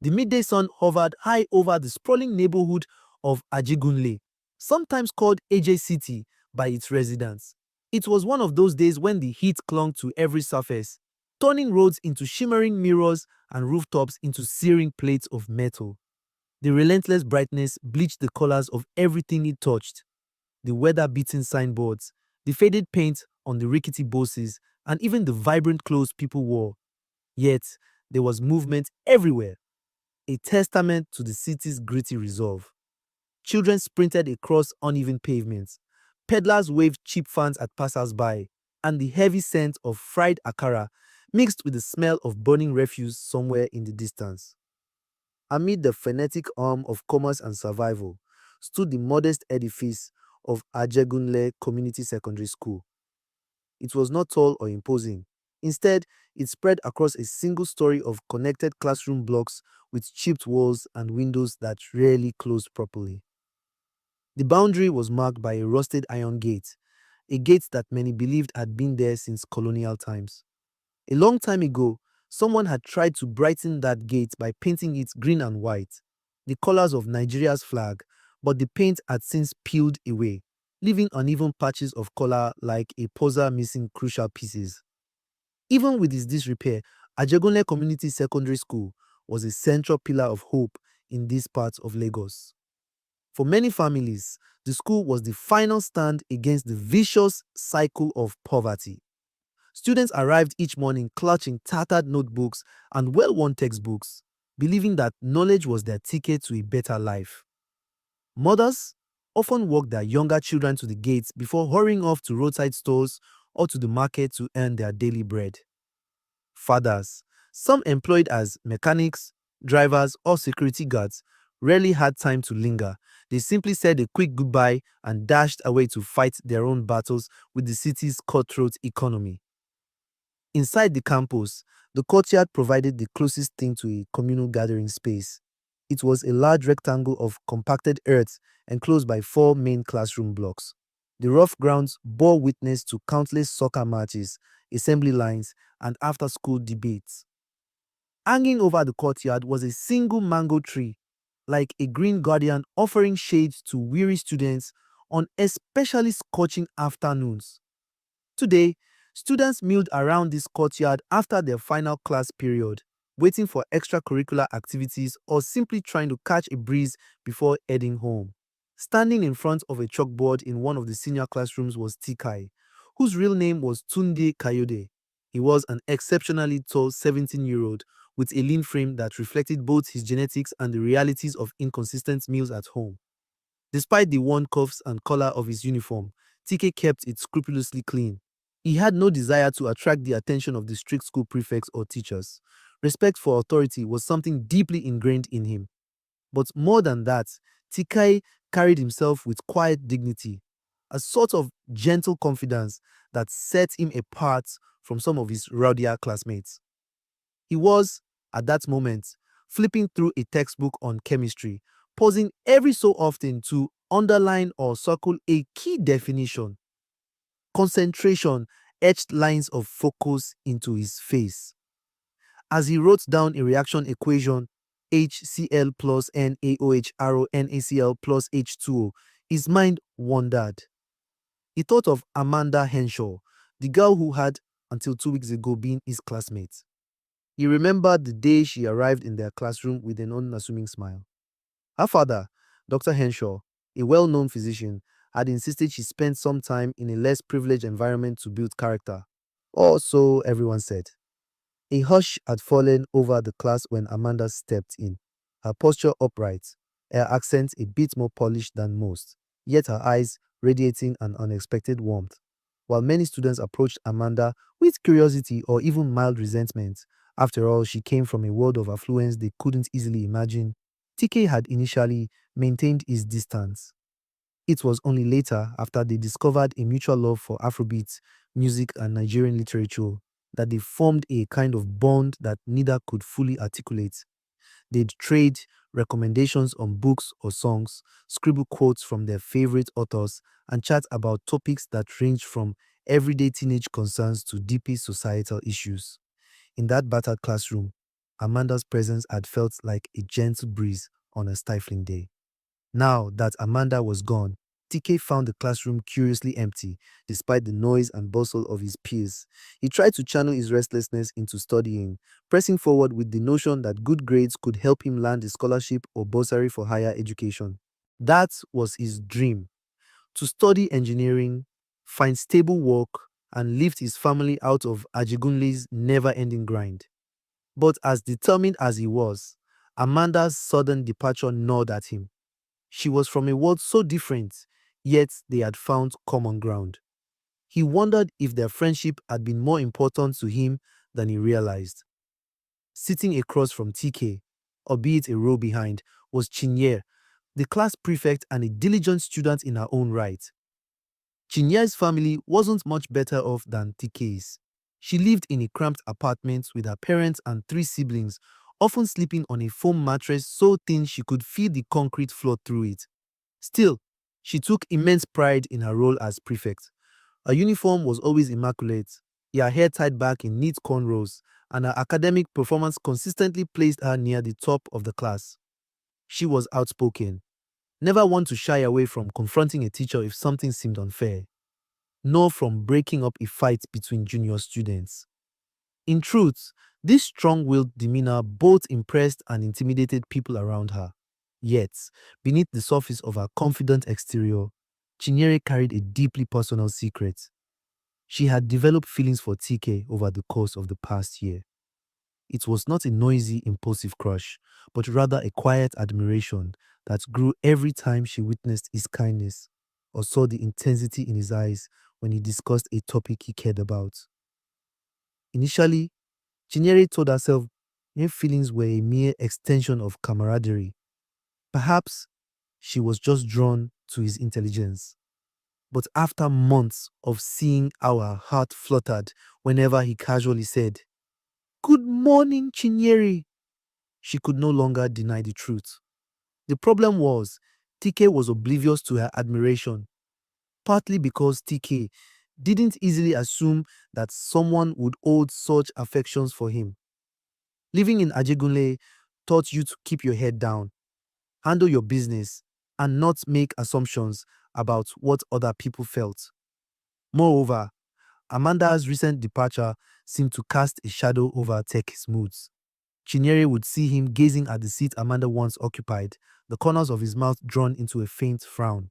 The midday sun hovered high over the sprawling neighborhood of Ajegunle, sometimes called AJ City by its residents. It was one of those days when the heat clung to every surface, turning roads into shimmering mirrors and rooftops into searing plates of metal. The relentless brightness bleached the colors of everything it touched: the weather-beaten signboards, the faded paint on the rickety bosses, and even the vibrant clothes people wore. Yet, there was movement everywhere, a testament to the city's gritty resolve. Children sprinted across uneven pavements, peddlers waved cheap fans at passers-by, and the heavy scent of fried akara mixed with the smell of burning refuse somewhere in the distance. Amid the frenetic hum of commerce and survival stood the modest edifice of Ajegunle Community Secondary School. It was not tall or imposing. Instead, it spread across a single story of connected classroom blocks with chipped walls and windows that rarely closed properly. The boundary was marked by a rusted iron gate, a gate that many believed had been there since colonial times. A long time ago, someone had tried to brighten that gate by painting it green and white, the colors of Nigeria's flag, but the paint had since peeled away, leaving uneven patches of color like a puzzle missing crucial pieces. Even with its disrepair, Ajegunle Community Secondary School was a central pillar of hope in this part of Lagos. For many families, the school was the final stand against the vicious cycle of poverty. Students arrived each morning clutching tattered notebooks and well-worn textbooks, believing that knowledge was their ticket to a better life. Mothers often walked their younger children to the gates before hurrying off to roadside stores or to the market to earn their daily bread. Fathers, some employed as mechanics, drivers, or security guards, rarely had time to linger. They simply said a quick goodbye and dashed away to fight their own battles with the city's cutthroat economy. Inside the campus, the courtyard provided the closest thing to a communal gathering space. It was a large rectangle of compacted earth enclosed by 4 main classroom blocks. The rough grounds bore witness to countless soccer matches, assembly lines, and after-school debates. Hanging over the courtyard was a single mango tree, like a green guardian offering shade to weary students on especially scorching afternoons. Today, students milled around this courtyard after their final class period, waiting for extracurricular activities or simply trying to catch a breeze before heading home. Standing in front of a chalkboard in one of the senior classrooms was Teekay, whose real name was Tunde Kayode. He was an exceptionally tall 17-year-old with a lean frame that reflected both his genetics and the realities of inconsistent meals at home. Despite the worn cuffs and collar of his uniform, TK kept it scrupulously clean. He had no desire to attract the attention of the strict school prefects or teachers. Respect for authority was something deeply ingrained in him. But more than that, Teekay carried himself with quiet dignity, a sort of gentle confidence that set him apart from some of his rowdier classmates. He was, at that moment, flipping through a textbook on chemistry, pausing every so often to underline or circle a key definition. Concentration etched lines of focus into his face. As he wrote down a reaction equation, HCl plus NaOH arrow NaCl plus H2O, his mind wandered. He thought of Amanda Henshaw, the girl who had, until 2 weeks ago, been his classmate. He remembered the day she arrived in their classroom with an unassuming smile. Her father, Dr. Henshaw, a well-known physician, had insisted she spend some time in a less privileged environment to build character. Or so everyone said. A hush had fallen over the class when Amanda stepped in, her posture upright, her accent a bit more polished than most, yet her eyes radiating an unexpected warmth. While many students approached Amanda with curiosity or even mild resentment, after all, she came from a world of affluence they couldn't easily imagine, TK had initially maintained his distance. It was only later, after they discovered a mutual love for Afrobeat music and Nigerian literature, that they formed a kind of bond that neither could fully articulate. They'd trade recommendations on books or songs, scribble quotes from their favorite authors, and chat about topics that ranged from everyday teenage concerns to deeply societal issues. In that battered classroom, Amanda's presence had felt like a gentle breeze on a stifling day. Now that Amanda was gone, TK found the classroom curiously empty, despite the noise and bustle of his peers. He tried to channel his restlessness into studying, pressing forward with the notion that good grades could help him land a scholarship or bursary for higher education. That was his dream: to study engineering, find stable work, and lift his family out of Ajegunle's never-ending grind. But as determined as he was, Amanda's sudden departure gnawed at him. She was from a world so different, yet they had found common ground. He wondered if their friendship had been more important to him than he realized. Sitting across from TK, albeit a row behind, was Chinyere, the class prefect and a diligent student in her own right. Chinyere's family wasn't much better off than TK's. She lived in a cramped apartment with her parents and three siblings, often sleeping on a foam mattress so thin she could feel the concrete floor through it. Still, she took immense pride in her role as prefect. Her uniform was always immaculate, her hair tied back in neat cornrows, and her academic performance consistently placed her near the top of the class. She was outspoken, never one to shy away from confronting a teacher if something seemed unfair, nor from breaking up a fight between junior students. In truth, this strong-willed demeanor both impressed and intimidated people around her. Yet, beneath the surface of her confident exterior, Chinyere carried a deeply personal secret. She had developed feelings for TK over the course of the past year. It was not a noisy, impulsive crush, but rather a quiet admiration that grew every time she witnessed his kindness or saw the intensity in his eyes when he discussed a topic he cared about. Initially, Chinyere told herself her feelings were a mere extension of camaraderie. Perhaps she was just drawn to his intelligence. But after months of seeing how her heart fluttered whenever he casually said, "Good morning, Chinyere," she could no longer deny the truth. The problem was, TK was oblivious to her admiration, partly because TK didn't easily assume that someone would hold such affections for him. Living in Ajegunle taught you to keep your head down, handle your business, and not make assumptions about what other people felt. Moreover, Amanda's recent departure seemed to cast a shadow over Teke's moods. Chinyere would see him gazing at the seat Amanda once occupied, the corners of his mouth drawn into a faint frown.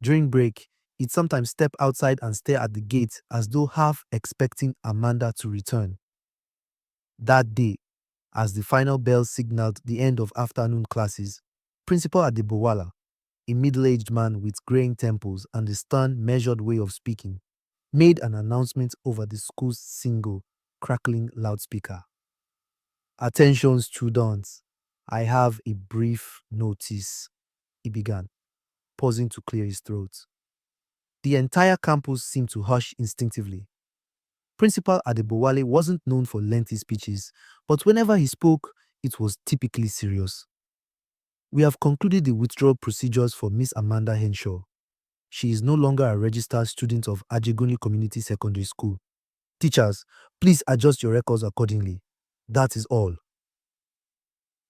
During break, he'd sometimes step outside and stare at the gate as though half expecting Amanda to return. That day, as the final bell signaled the end of afternoon classes, Principal Adebowala, a middle-aged man with graying temples and a stern, measured way of speaking, made an announcement over the school's single, crackling loudspeaker. "Attention, students. I have a brief notice," he began, pausing to clear his throat. The entire campus seemed to hush instinctively. Principal Adebowale wasn't known for lengthy speeches, but whenever he spoke, it was typically serious. "We have concluded the withdrawal procedures for Miss Amanda Henshaw. She is no longer a registered student of Ajegunle Community Secondary School. Teachers, please adjust your records accordingly. That is all."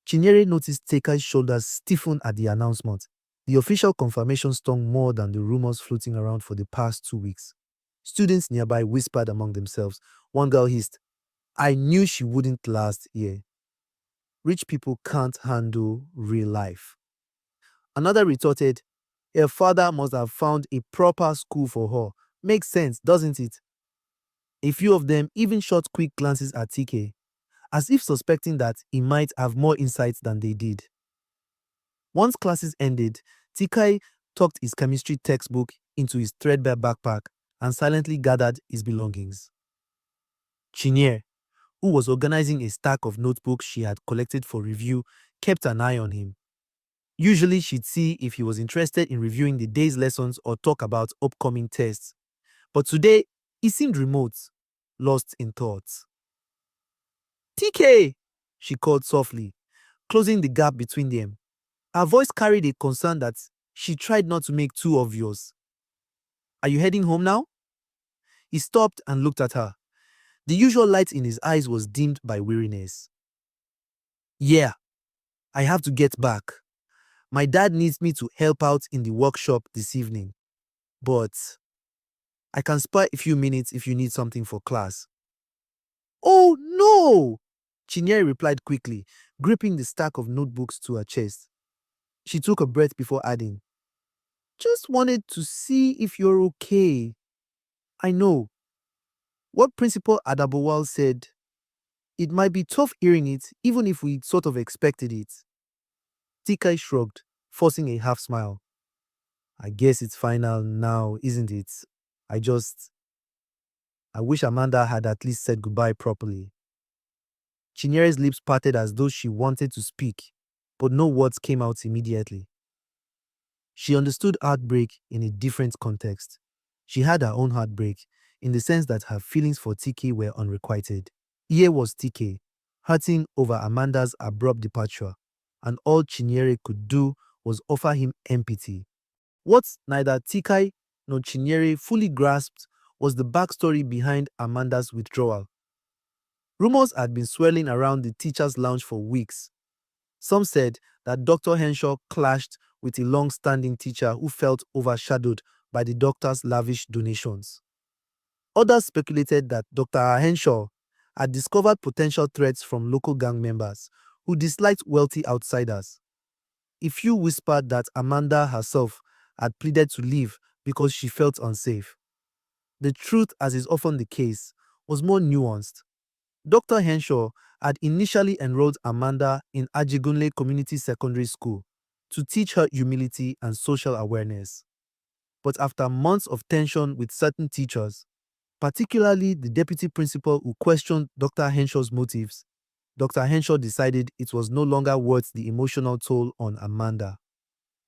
Chinyere noticed Tekai's shoulders stiffen at the announcement. The official confirmation stung more than the rumors floating around for the past 2 weeks. Students nearby whispered among themselves. One girl hissed, "I knew she wouldn't last here. Rich people can't handle real life." Another retorted, "Her father must have found a proper school for her. Makes sense, doesn't it?" A few of them even shot quick glances at TK, as if suspecting that he might have more insights than they did. Once classes ended, Teekay tucked his chemistry textbook into his threadbare backpack and silently gathered his belongings. Chinyere, who was organizing a stack of notebooks she had collected for review, kept an eye on him. Usually she'd see if he was interested in reviewing the day's lessons or talk about upcoming tests. But today, he seemed remote, lost in thoughts. "TK!" she called softly, closing the gap between them. Her voice carried a concern that she tried not to make too obvious. "Are you heading home now?" He stopped and looked at her. The usual light in his eyes was dimmed by weariness. Yeah, I have to get back. My dad needs me to help out in the workshop this evening, but I can spare a few minutes if you need something for class. Oh no! Chinyere replied quickly, gripping the stack of notebooks to her chest. She took a breath before adding, just wanted to see if you're okay. I know. What Principal Adabowal said, it might be tough hearing it, even if we sort of expected it. Teekay shrugged, forcing a half smile. I guess it's final now, isn't it? I just. I wish Amanda had at least said goodbye properly. Chinyere's lips parted as though she wanted to speak, but no words came out immediately. She understood heartbreak in a different context. She had her own heartbreak, in the sense that her feelings for Teekay were unrequited. Here was Teekay, hurting over Amanda's abrupt departure, and all Chinyere could do was offer him empathy. What neither Teekay nor Chinyere fully grasped was the backstory behind Amanda's withdrawal. Rumors had been swirling around the teacher's lounge for weeks. Some said that Dr. Henshaw clashed with a long-standing teacher who felt overshadowed by the doctor's lavish donations. Others speculated that Dr. Henshaw had discovered potential threats from local gang members who disliked wealthy outsiders. A few whispered that Amanda herself had pleaded to leave because she felt unsafe. The truth, as is often the case, was more nuanced. Dr. Henshaw had initially enrolled Amanda in Ajegunle Community Secondary School to teach her humility and social awareness. But after months of tension with certain teachers, particularly the deputy principal who questioned Dr. Henshaw's motives, Dr. Henshaw decided it was no longer worth the emotional toll on Amanda.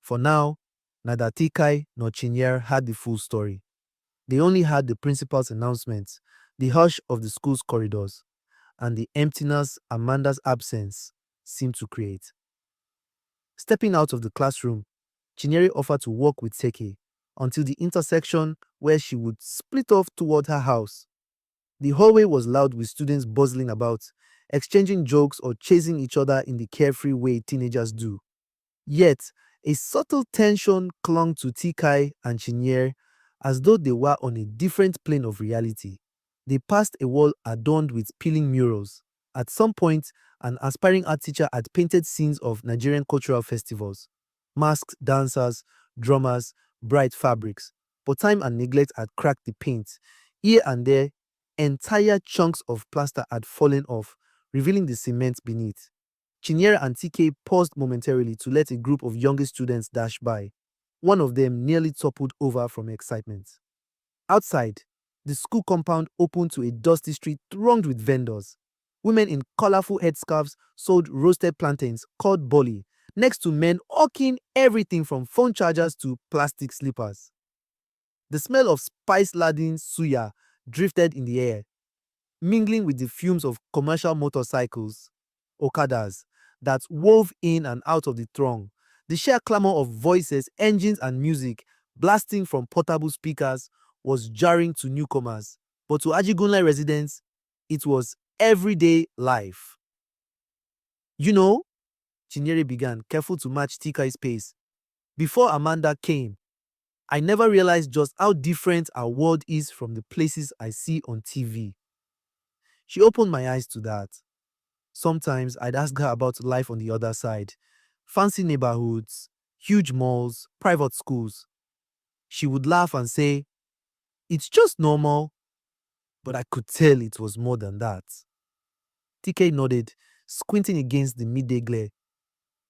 For now, neither Teekay nor Chinyere had the full story. They only had the principal's announcement, the hush of the school's corridors, and the emptiness Amanda's absence seemed to create. Stepping out of the classroom, Chinyere offered to walk with Teekay until the intersection where she would split off toward her house. The hallway was loud with students bustling about, exchanging jokes or chasing each other in the carefree way teenagers do. Yet, a subtle tension clung to Teekay and Chinyere as though they were on a different plane of reality. They passed a wall adorned with peeling murals. At some point, an aspiring art teacher had painted scenes of Nigerian cultural festivals, masked dancers, drummers, bright fabrics. But time and neglect had cracked the paint. Here and there, entire chunks of plaster had fallen off, revealing the cement beneath. Chinyere and Teekay paused momentarily to let a group of younger students dash by. One of them nearly toppled over from excitement. Outside, the school compound opened to a dusty street thronged with vendors. Women in colorful headscarves sold roasted plantains called boli, next to men hawking everything from phone chargers to plastic slippers. The smell of spice-laden suya drifted in the air, mingling with the fumes of commercial motorcycles, okadas, that wove in and out of the throng. The sheer clamor of voices, engines, and music blasting from portable speakers was jarring to newcomers, but to Ajegunle residents, it was everyday life. You know, Chinyere began, careful to match Teekay's pace. Before Amanda came, I never realized just how different our world is from the places I see on TV. She opened my eyes to that. Sometimes I'd ask her about life on the other side. Fancy neighborhoods, huge malls, private schools. She would laugh and say, it's just normal, but I could tell it was more than that. TK nodded, squinting against the midday glare.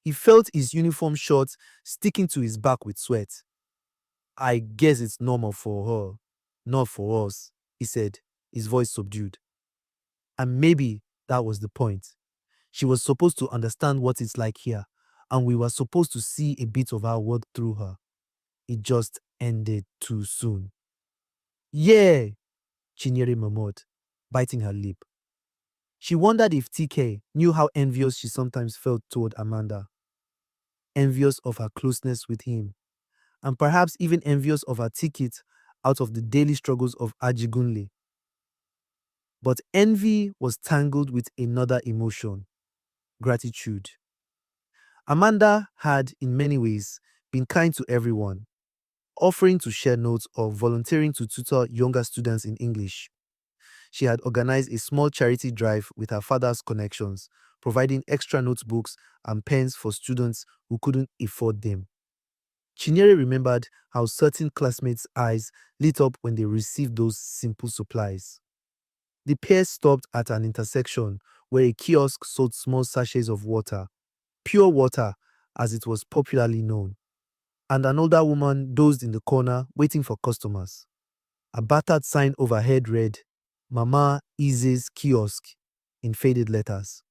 He felt his uniform shorts sticking to his back with sweat. I guess it's normal for her, not for us, he said, his voice subdued. And maybe that was the point. She was supposed to understand what it's like here, and we were supposed to see a bit of our world through her. It just ended too soon. Yeah, Chinyere murmured, biting her lip. She wondered if TK knew how envious she sometimes felt toward Amanda. Envious of her closeness with him, and perhaps even envious of her ticket out of the daily struggles of Ajegunle. But envy was tangled with another emotion, Gratitude. Amanda had, in many ways, been kind to everyone, offering to share notes or volunteering to tutor younger students in English. She had organized a small charity drive with her father's connections, providing extra notebooks and pens for students who couldn't afford them. Chinyere remembered how certain classmates' eyes lit up when they received those simple supplies. The pair stopped at an intersection where a kiosk sold small sachets of water, pure water as it was popularly known, and an older woman dozed in the corner waiting for customers. A battered sign overhead read, Mama Ize's Kiosk, in faded letters.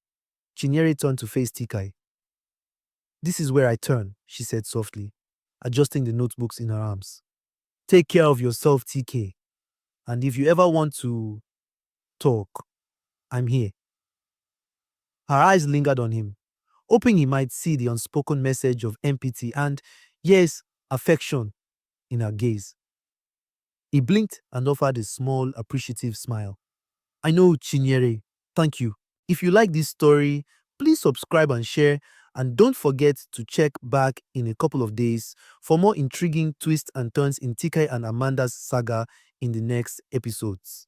Chinyere turned to face Teekay. This is where I turn, she said softly, adjusting the notebooks in her arms. Take care of yourself, TK. And if you ever want to talk, I'm here. Her eyes lingered on him, hoping he might see the unspoken message of empathy and, yes, affection in her gaze. He blinked and offered a small, appreciative smile. I know, Chinyere. Thank you. If you like this story, please subscribe and share, and don't forget to check back in a couple of days for more intriguing twists and turns in Teekay and Amanda's saga in the next episodes.